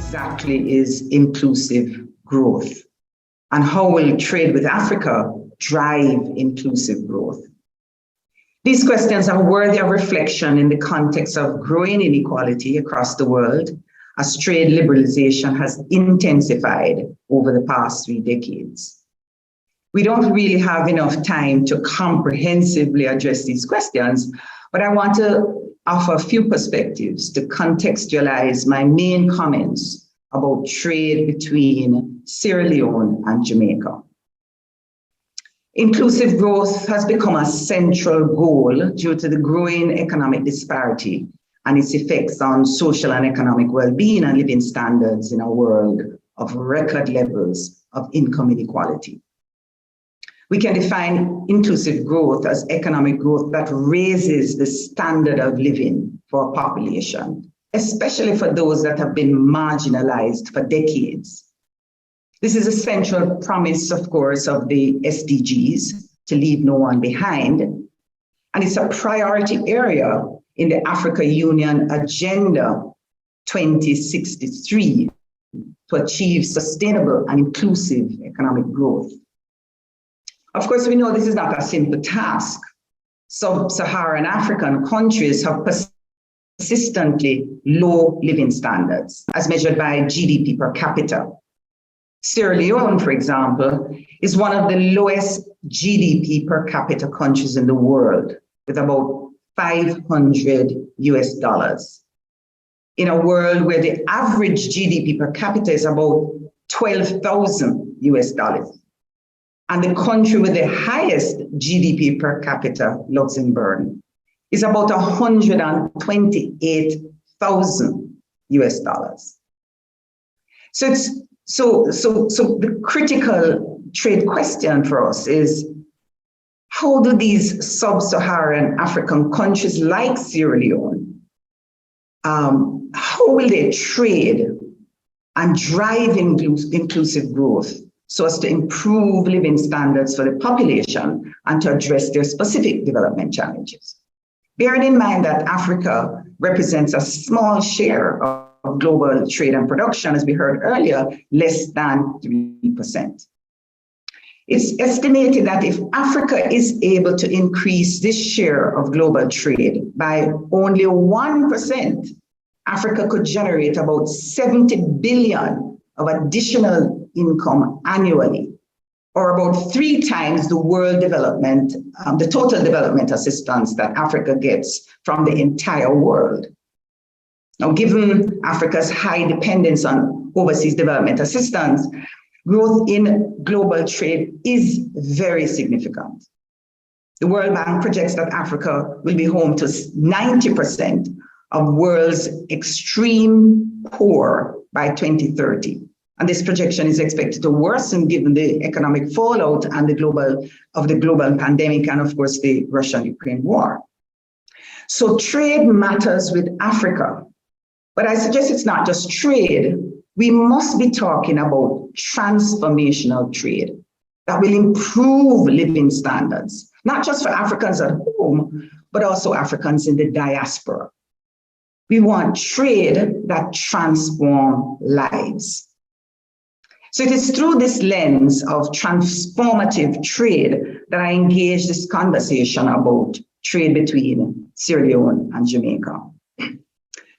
exactly is inclusive growth? And how will trade with Africa drive inclusive growth? These questions are worthy of reflection in the context of growing inequality across the world, as trade liberalization has intensified over the past 3 decades. We don't really have enough time to comprehensively address these questions, but I want to offer a few perspectives to contextualize my main comments about trade between Sierra Leone and Jamaica. Inclusive growth has become a central goal due to the growing economic disparity and its effects on social and economic well-being and living standards in a world of record levels of income inequality. We can define inclusive growth as economic growth that raises the standard of living for a population, especially for those that have been marginalized for decades. This is a central promise, of course, of the SDGs, to leave no one behind. And it's a priority area in the Africa Union Agenda 2063 to achieve sustainable and inclusive economic growth. Of course, we know this is not a simple task. Sub-Saharan African countries have persistently low living standards as measured by GDP per capita. Sierra Leone, for example, is one of the lowest GDP per capita countries in the world, with about $500 US, in a world where the average GDP per capita is about $12,000 US. And the country with the highest GDP per capita, Luxembourg, is about $128,000 US. So the critical trade question for us is, how do these sub-Saharan African countries like Sierra Leone, how will they trade and drive inclusive growth so as to improve living standards for the population and to address their specific development challenges? Bearing in mind that Africa represents a small share of global trade and production, as we heard earlier, less than 3%. It's estimated that if Africa is able to increase this share of global trade by only 1%, Africa could generate about 70 billion of additional income annually, or about 3 times the world development, the total development assistance that Africa gets from the entire world. Now, given Africa's high dependence on overseas development assistance, growth in global trade is very significant. The World Bank projects that Africa will be home to 90% of world's extreme poor by 2030. And this projection is expected to worsen given the economic fallout and the global pandemic and, of course, the Russia-Ukraine war. So trade matters with Africa. But I suggest it's not just trade. We must be talking about transformational trade that will improve living standards, not just for Africans at home, but also Africans in the diaspora. We want trade that transforms lives. So it is through this lens of transformative trade that I engage this conversation about trade between Sierra Leone and Jamaica.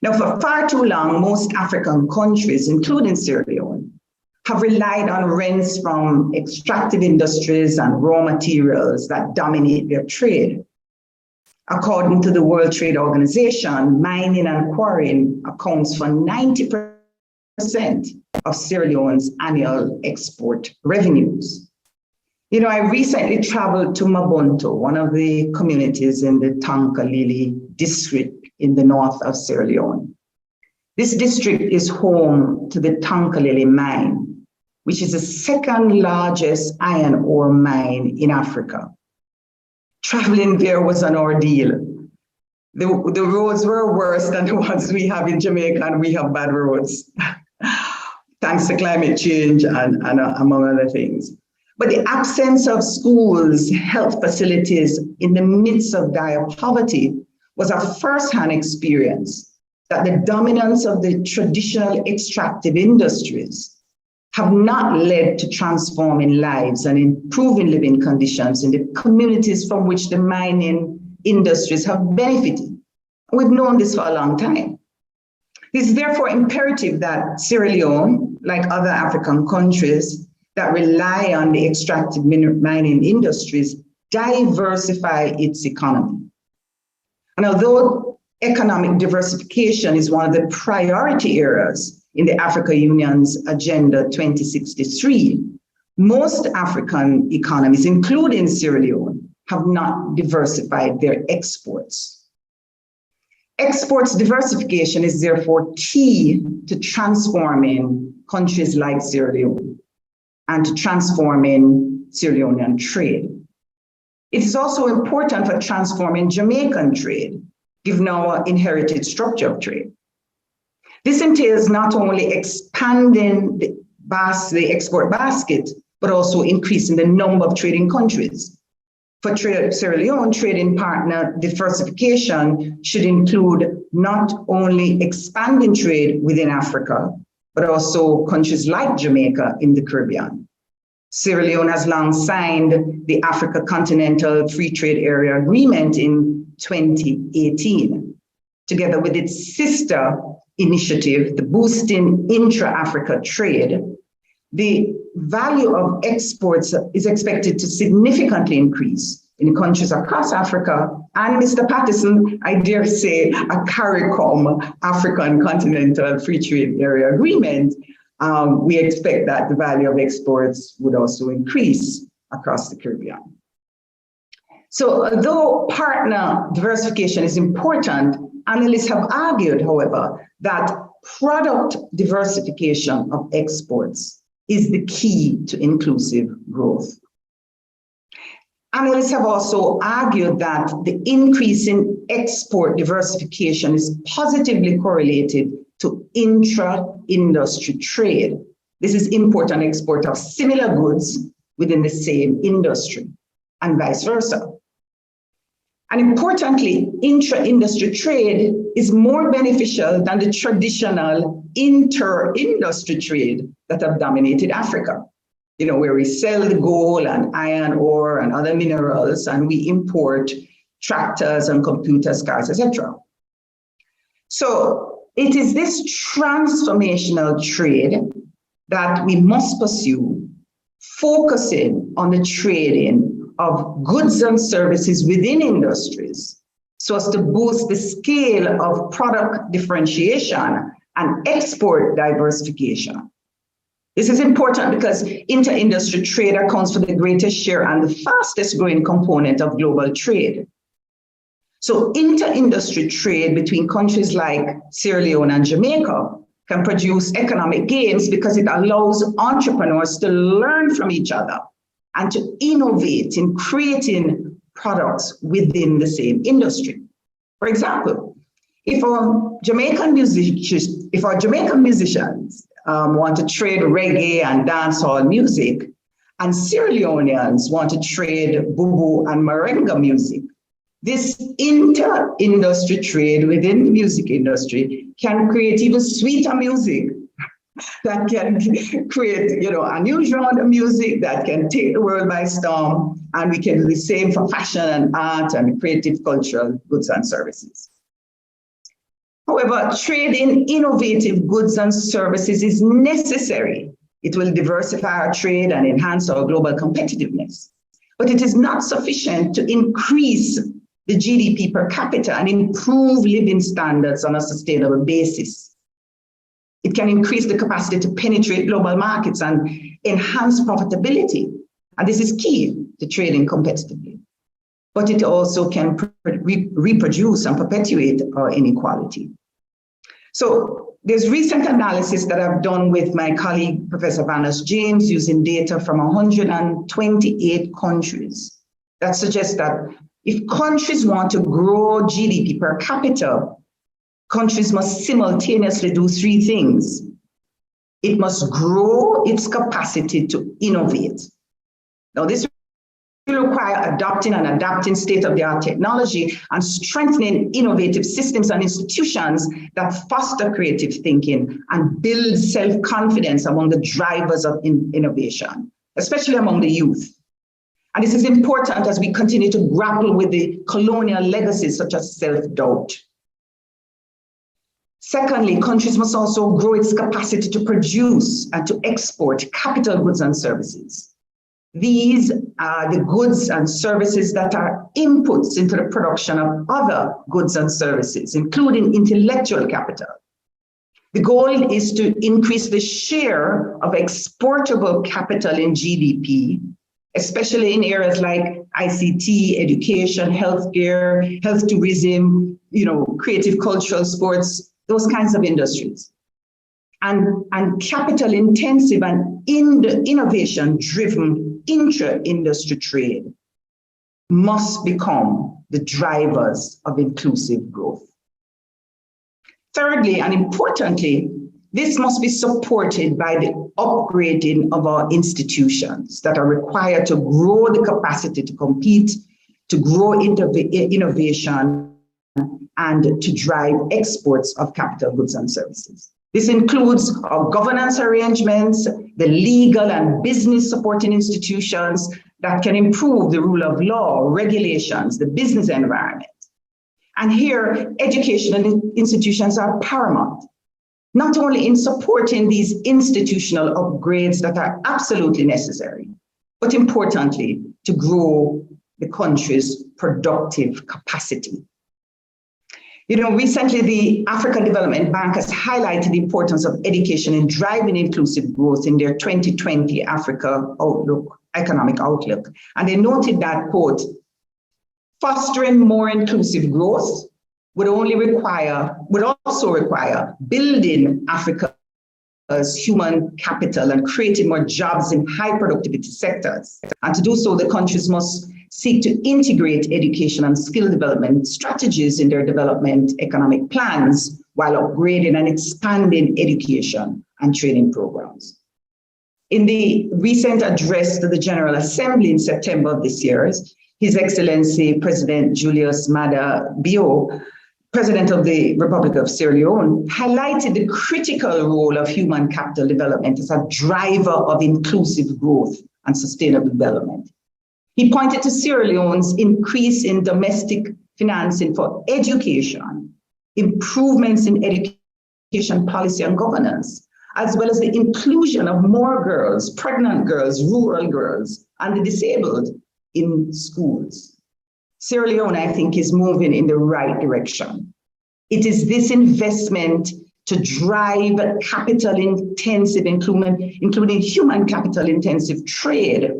Now, for far too long, most African countries, including Sierra Leone, have relied on rents from extractive industries and raw materials that dominate their trade. According to the World Trade Organization, mining and quarrying accounts for 90% of Sierra Leone's annual export revenues. You know, I recently traveled to Mabonto, one of the communities in the Tonkalili district in the north of Sierra Leone. This district is home to the Tonkalili mine, which is the second largest iron ore mine in Africa. Traveling there was an ordeal. The roads were worse than the ones we have in Jamaica, and we have bad roads, thanks to climate change and among other things. But the absence of schools, health facilities in the midst of dire poverty was a first-hand experience that the dominance of the traditional extractive industries have not led to transforming lives and improving living conditions in the communities from which the mining industries have benefited. We've known this for a long time. It is therefore imperative that Sierra Leone, like other African countries that rely on the extractive mining industries, diversify its economy. And although economic diversification is one of the priority areas in the Africa Union's Agenda 2063, most African economies, including Sierra Leone, have not diversified their exports. Exports diversification is therefore key to transforming countries like Sierra Leone and to transforming Sierra Leonean trade. It is also important for transforming Jamaican trade, given our inherited structure of trade. This entails not only expanding the export basket, but also increasing the number of trading countries. For Sierra Leone, trading partner diversification should include not only expanding trade within Africa, but also countries like Jamaica in the Caribbean. Sierra Leone has long signed the Africa Continental Free Trade Area Agreement in 2018, together with its sister initiative, the Boosting Intra-Africa Trade. The value of exports is expected to significantly increase in countries across Africa, and Mr. Patterson, I dare say, a CARICOM, African Continental Free Trade Area Agreement, we expect that the value of exports would also increase across the Caribbean. So although partner diversification is important, analysts have argued, however, that product diversification of exports is the key to inclusive growth. Analysts have also argued that the increase in export diversification is positively correlated to intra-industry trade. This is import and export of similar goods within the same industry, and vice versa. And importantly, intra-industry trade is more beneficial than the traditional inter-industry trade that have dominated Africa, where we sell the gold and iron ore and other minerals, and we import tractors and computers, cars, etc. So it is this transformational trade that we must pursue, focusing on the trading of goods and services within industries so as to boost the scale of product differentiation and export diversification. This is important because inter-industry trade accounts for the greatest share and the fastest growing component of global trade. So inter-industry trade between countries like Sierra Leone and Jamaica can produce economic gains because it allows entrepreneurs to learn from each other and to innovate in creating products within the same industry. For example, if our Jamaican musicians want to trade reggae and dancehall music, and Sierra Leoneans want to trade bubu and merengue music, this inter-industry trade within the music industry can create even sweeter music that can create, a new genre of music that can take the world by storm, and we can do the same for fashion and art and creative cultural goods and services. However, trading innovative goods and services is necessary. It will diversify our trade and enhance our global competitiveness. But it is not sufficient to increase the GDP per capita and improve living standards on a sustainable basis. It can increase the capacity to penetrate global markets and enhance profitability. And this is key to trading competitively. But it also can reproduce and perpetuate our inequality. So there's recent analysis that I've done with my colleague, Professor Vanus James, using data from 128 countries that suggests that if countries want to grow GDP per capita, countries must simultaneously do three things. It must grow its capacity to innovate. Now, this will will require adopting and adapting state-of-the-art technology and strengthening innovative systems and institutions that foster creative thinking and build self-confidence among the drivers of innovation, especially among the youth. And this is important as we continue to grapple with the colonial legacies such as self-doubt. Secondly, countries must also grow its capacity to produce and to export capital goods and services. These are the goods and services that are inputs into the production of other goods and services, including intellectual capital. The goal is to increase the share of exportable capital in GDP, especially in areas like ICT, education, healthcare, health tourism, creative cultural sports, those kinds of industries. And capital intensive and innovation driven intra-industry trade must become the drivers of inclusive growth. Thirdly, and importantly, this must be supported by the upgrading of our institutions that are required to grow the capacity to compete, to grow innovation, and to drive exports of capital goods and services. This includes our governance arrangements, the legal and business supporting institutions that can improve the rule of law, regulations, the business environment. And here, educational institutions are paramount, not only in supporting these institutional upgrades that are absolutely necessary, but importantly, to grow the country's productive capacity. Recently, the African Development Bank has highlighted the importance of education in driving inclusive growth in their 2020 Africa economic outlook. And they noted that, quote, fostering more inclusive growth would also require building Africa's human capital and creating more jobs in high productivity sectors. And to do so, the countries must seek to integrate education and skill development strategies in their development economic plans while upgrading and expanding education and training programs. In the recent address to the General Assembly in September of this year, His Excellency President Julius Maada Bio, President of the Republic of Sierra Leone, highlighted the critical role of human capital development as a driver of inclusive growth and sustainable development. He pointed to Sierra Leone's increase in domestic financing for education, improvements in education policy and governance, as well as the inclusion of more girls, pregnant girls, rural girls, and the disabled in schools. Sierra Leone, I think, is moving in the right direction. It is this investment to drive capital-intensive, including human capital-intensive trade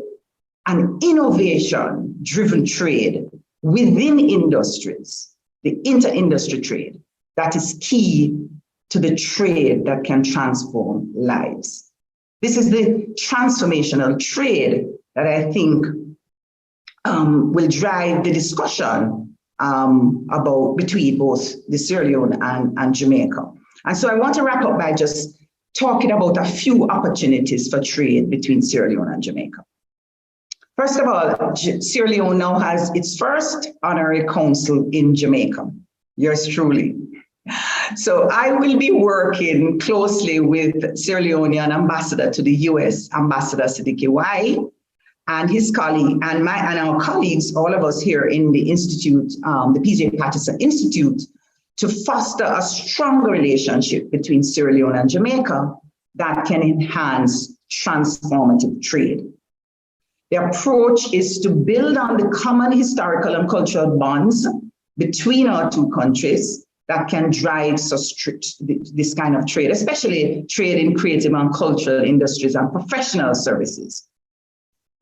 and innovation-driven trade within industries, the inter-industry trade, that is key to the trade that can transform lives. This is the transformational trade that I think will drive the discussion between both the Sierra Leone and Jamaica. And so I want to wrap up by just talking about a few opportunities for trade between Sierra Leone and Jamaica. First of all, Sierra Leone now has its first honorary consul in Jamaica, yours truly. So I will be working closely with Sierra Leonean ambassador to the US, Ambassador Siddiqui Wai, and his colleague and our colleagues, all of us here in the Institute, the PJ Patterson Institute, to foster a stronger relationship between Sierra Leone and Jamaica that can enhance transformative trade. The approach is to build on the common historical and cultural bonds between our two countries that can drive this kind of trade, especially trade in creative and cultural industries and professional services.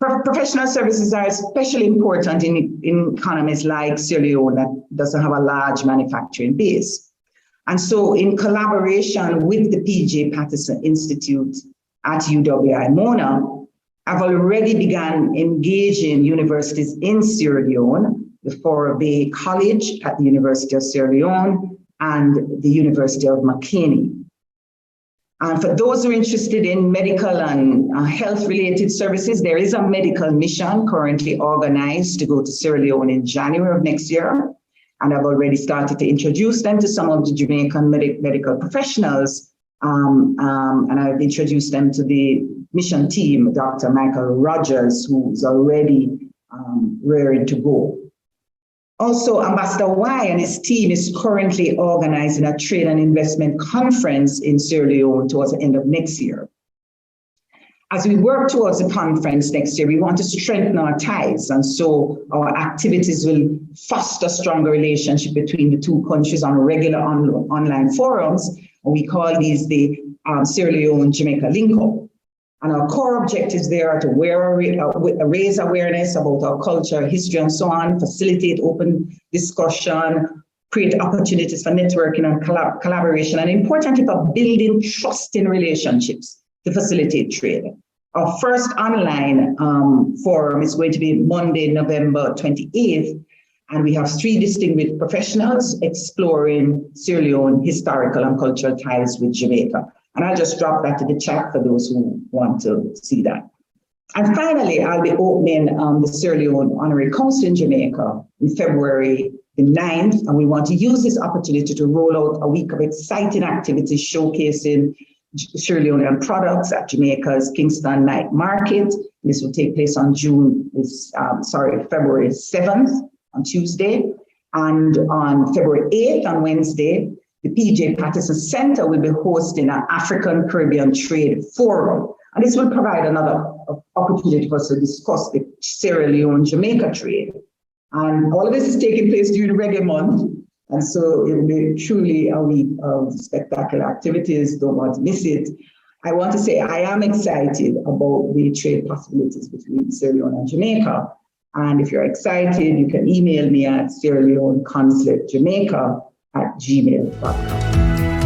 Professional services are especially important in economies like Sierra Leone that doesn't have a large manufacturing base. And so in collaboration with the PJ Patterson Institute at UWI-Mona, I've already begun engaging universities in Sierra Leone, the Fora Bay College at the University of Sierra Leone and the University of Makeni. And for those who are interested in medical and health-related services, there is a medical mission currently organized to go to Sierra Leone in January of next year. And I've already started to introduce them to some of the Jamaican medical professionals. And I've introduced them to the mission team, Dr. Michael Rogers, who's already raring to go. Also, Ambassador Y and his team is currently organizing a trade and investment conference in Sierra Leone towards the end of next year. As we work towards the conference next year, we want to strengthen our ties. And so our activities will foster stronger relationship between the two countries on regular online forums. And we call these the Sierra Leone Jamaica Link-Up. And our core objectives there are to raise awareness about our culture, history, and so on, facilitate open discussion, create opportunities for networking and collaboration, and importantly, for building trusting relationships to facilitate trade. Our first online forum is going to be Monday, November 28th, and we have 3 distinguished professionals exploring Sierra Leone historical and cultural ties with Jamaica. And I'll just drop that to the chat for those who want to see that. And finally, I'll be opening the Sierra Leone Honorary Council in Jamaica in February the 9th. And we want to use this opportunity to roll out a week of exciting activities showcasing Sierra Leonean products at Jamaica's Kingston Night Market. This will take place on February 7th on Tuesday. And on February 8th on Wednesday, the PJ Patterson Center will be hosting an African Caribbean Trade Forum. And this will provide another opportunity for us to discuss the Sierra Leone Jamaica trade. And all of this is taking place during Reggae Month. And so it will be truly a week of spectacular activities. Don't want to miss it. I want to say I am excited about the trade possibilities between Sierra Leone and Jamaica. And if you're excited, you can email me at Sierra Leone Consulate Jamaica at gmail.com.